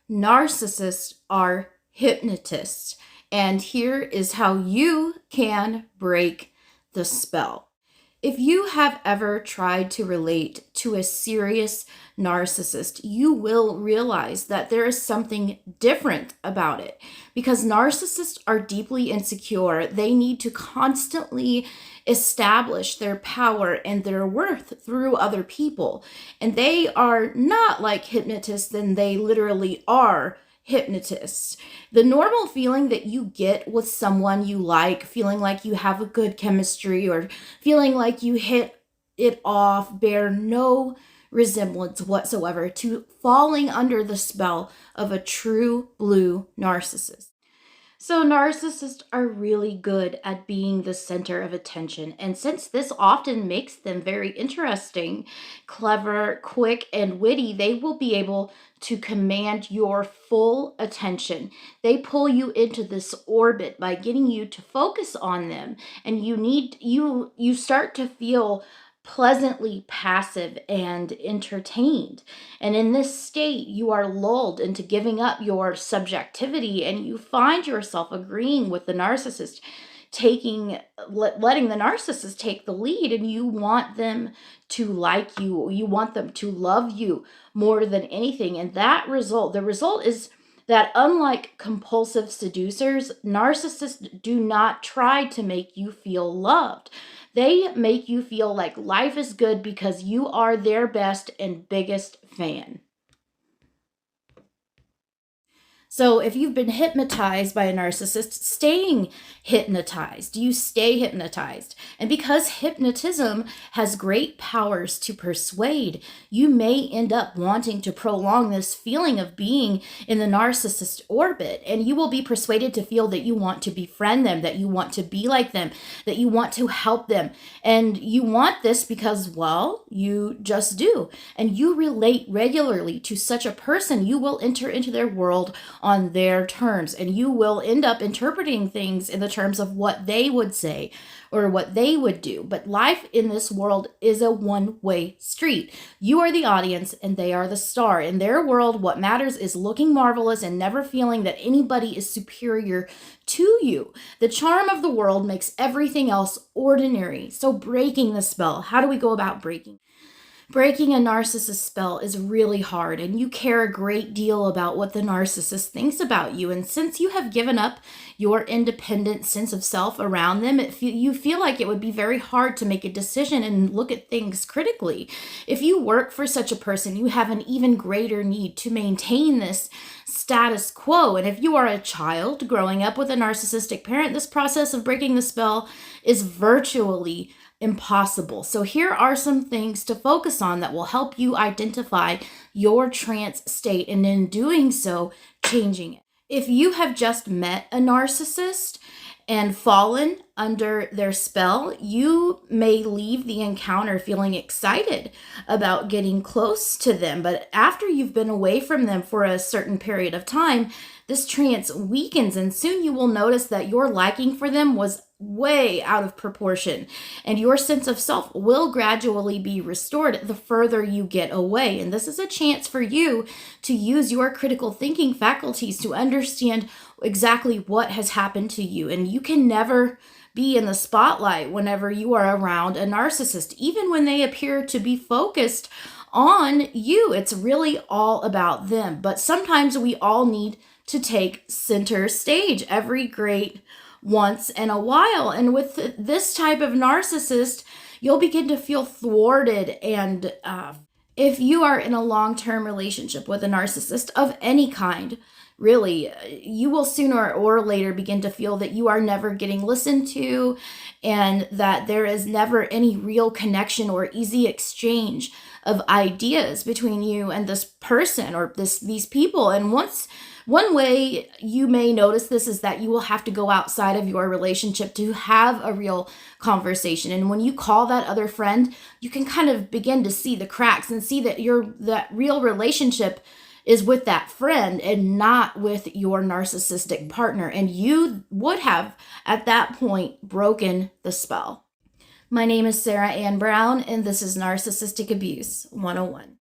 Narcissists are hypnotists. And here is how you can break the spell. If you have ever tried to relate to a serious narcissist, you will realize that there is something different about it because narcissists are deeply insecure. They need to constantly establish their power and their worth through other people. And they are not like hypnotists, and they literally are hypnotists. The normal feeling that you get with someone you like, feeling like you have a good chemistry or feeling like you hit it off, bear no resemblance whatsoever to falling under the spell of a true blue narcissist. So, narcissists are really good at being the center of attention. And since this often makes them very interesting, clever, quick, and witty, they will be able to command your full attention. They pull you into this orbit by getting you to focus on them. And you start to feel pleasantly passive and entertained. And in this state, you are lulled into giving up your subjectivity, and you find yourself agreeing with the narcissist, letting the narcissist take the lead, and you want them to like you. You want them to love you more than anything. And the result is that unlike compulsive seducers, narcissists do not try to make you feel loved. They make you feel like life is good because you are their best and biggest fan. So if you've been hypnotized by a narcissist, staying hypnotized, you stay hypnotized. And because hypnotism has great powers to persuade, you may end up wanting to prolong this feeling of being in the narcissist orbit. And you will be persuaded to feel that you want to befriend them, that you want to be like them, that you want to help them. And you want this because, well, you just do. And you relate regularly to such a person. You will enter into their world on their terms, and you will end up interpreting things in the terms of what they would say or what they would do. But life in this world is a one-way street. You are the audience and they are the star. In their world, what matters is looking marvelous and never feeling that anybody is superior to you. The charm of the world makes everything else ordinary. So breaking the spell, how do we go about breaking? Breaking a narcissist spell is really hard, and you care a great deal about what the narcissist thinks about you. And since you have given up your independent sense of self around them, you feel like it would be very hard to make a decision and look at things critically. If you work for such a person, you have an even greater need to maintain this status quo. And if you are a child growing up with a narcissistic parent, this process of breaking the spell is virtually impossible. So here are some things to focus on that will help you identify your trance state, and in doing so, changing it. If you have just met a narcissist and fallen under their spell, you may leave the encounter feeling excited about getting close to them. But after you've been away from them for a certain period of time, this trance weakens, and soon you will notice that your liking for them was way out of proportion, and your sense of self will gradually be restored the further you get away. And this is a chance for you to use your critical thinking faculties to understand exactly what has happened to you. And you can never be in the spotlight whenever you are around a narcissist, even when they appear to be focused on you. It's really all about them. But sometimes we all need to take center stage. Every great once in a while. And with this type of narcissist, you'll begin to feel thwarted. And if you are in a long-term relationship with a narcissist of any kind, really, you will sooner or later begin to feel that you are never getting listened to, and that there is never any real connection or easy exchange of ideas between you and this person or these people. And one way you may notice this is that you will have to go outside of your relationship to have a real conversation. And when you call that other friend, you can kind of begin to see the cracks and see that that real relationship is with that friend and not with your narcissistic partner. And you would have, at that point, broken the spell. My name is Sara Ann Brown, and this is Narcissistic Abuse 101.